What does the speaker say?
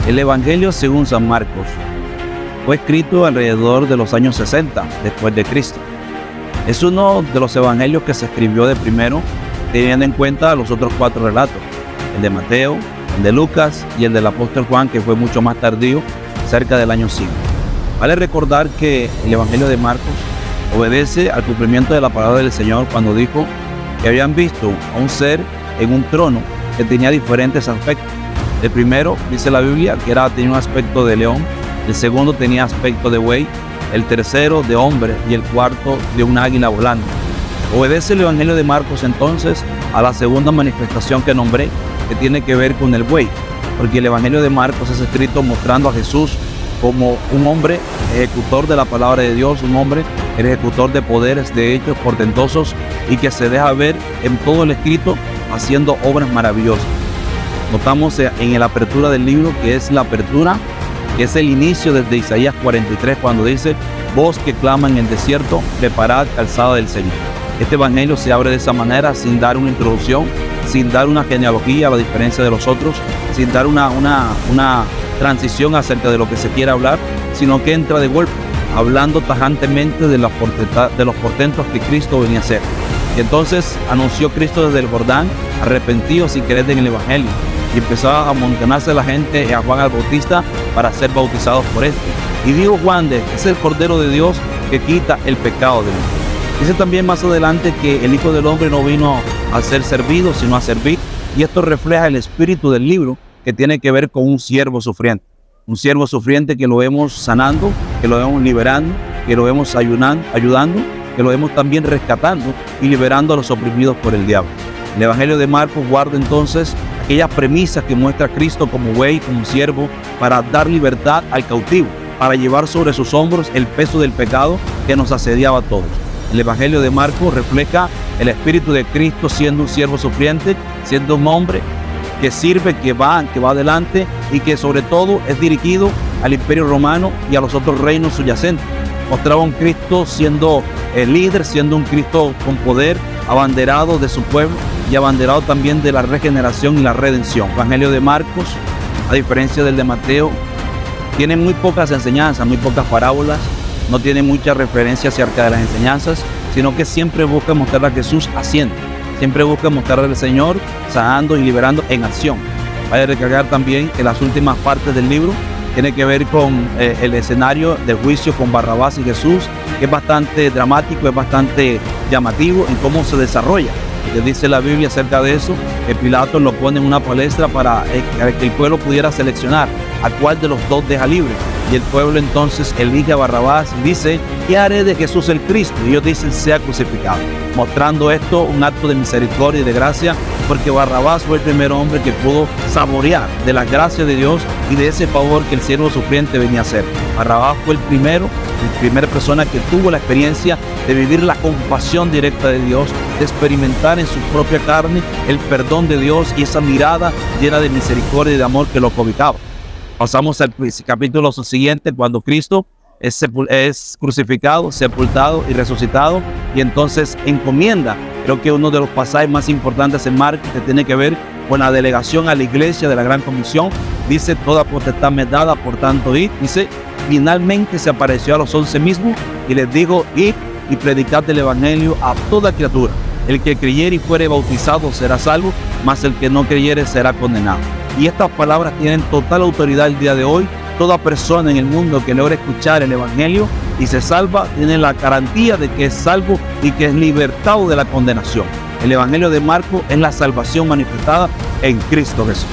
El Evangelio según San Marcos fue escrito alrededor de los años 60 después de Cristo. Es uno de los evangelios que se escribió de primero, teniendo en cuenta los otros 4 relatos, el de Mateo, el de Lucas y el del apóstol Juan, que fue mucho más tardío, cerca del año 5. Vale recordar que el Evangelio de Marcos obedece al cumplimiento de la palabra del Señor cuando dijo que habían visto a un ser en un trono que tenía diferentes aspectos. El primero, dice la Biblia, que tenía un aspecto de león, el segundo tenía aspecto de buey, el tercero de hombre y el cuarto de un águila volando. Obedece el Evangelio de Marcos entonces a la segunda manifestación que nombré, que tiene que ver con el buey, porque el Evangelio de Marcos es escrito mostrando a Jesús como un hombre ejecutor de la palabra de Dios, un hombre ejecutor de poderes, de hechos portentosos, y que se deja ver en todo el escrito haciendo obras maravillosas. Notamos en la apertura del libro, que es la apertura, que es el inicio desde Isaías 43, cuando dice: voz que clama en el desierto, preparad calzada del Señor. Este evangelio se abre de esa manera, sin dar una introducción, sin dar una genealogía a la diferencia de los otros, sin dar una transición acerca de lo que se quiere hablar, sino que entra de golpe, hablando tajantemente de los portentos que Cristo venía a hacer. Y entonces anunció Cristo desde el Jordán: arrepentidos y creed en el evangelio. Y empezaba a amontonarse la gente a Juan el Bautista para ser bautizados por él. Y dijo Juan: es el Cordero de Dios que quita el pecado del mundo. Dice también más adelante que el Hijo del Hombre no vino a ser servido, sino a servir. Y esto refleja el espíritu del libro, que tiene que ver con un siervo sufriente. Un siervo sufriente que lo vemos sanando, que lo vemos liberando, que lo vemos ayudando, que lo vemos también rescatando y liberando a los oprimidos por el diablo. El Evangelio de Marcos guarda entonces aquellas premisas que muestra Cristo como buey, como siervo, para dar libertad al cautivo, para llevar sobre sus hombros el peso del pecado que nos asediaba a todos. El Evangelio de Marcos refleja el espíritu de Cristo siendo un siervo sufriente, siendo un hombre que sirve, que va adelante, y que sobre todo es dirigido al Imperio Romano y a los otros reinos subyacentes. Mostraba un Cristo siendo el líder, siendo un Cristo con poder, abanderado de su pueblo y abanderado también de la regeneración y la redención. El Evangelio de Marcos, a diferencia del de Mateo, tiene muy pocas enseñanzas, muy pocas parábolas, no tiene mucha referencia acerca de las enseñanzas, sino que siempre busca mostrar a Jesús haciendo. Siempre busca mostrar al Señor sanando y liberando en acción. Vale recalcar también que las últimas partes del libro tiene que ver con el escenario del juicio con Barrabás y Jesús, que es bastante dramático, es bastante llamativo en cómo se desarrolla. Que dice la Biblia acerca de eso, que Pilato lo pone en una palestra para que el pueblo pudiera seleccionar a cuál de los dos deja libre. Y el pueblo entonces elige a Barrabás y dice: ¿qué haré de Jesús el Cristo? Y ellos dicen: sea crucificado. Mostrando esto un acto de misericordia y de gracia, porque Barrabás fue el primer hombre que pudo saborear de la gracia de Dios y de ese favor que el siervo sufriente venía a hacer. Barrabás fue la primera persona que tuvo la experiencia de vivir la compasión directa de Dios, de experimentar en su propia carne el perdón de Dios y esa mirada llena de misericordia y de amor que lo cobijaba. Pasamos al capítulo siguiente, cuando Cristo es crucificado, sepultado y resucitado, y entonces encomienda, creo que uno de los pasajes más importantes en Marcos, que tiene que ver con la delegación a la iglesia de la Gran Comisión. Dice: toda potestad me es dada, por tanto id. Dice: finalmente se apareció a los 11 mismos y les dijo: id y predicad el evangelio a toda criatura. El que creyere y fuere bautizado será salvo, mas el que no creyere será condenado. Y estas palabras tienen total autoridad el día de hoy. Toda persona en el mundo que logra escuchar el evangelio y se salva, tiene la garantía de que es salvo y que es libertado de la condenación. El evangelio de Marcos es la salvación manifestada en Cristo Jesús.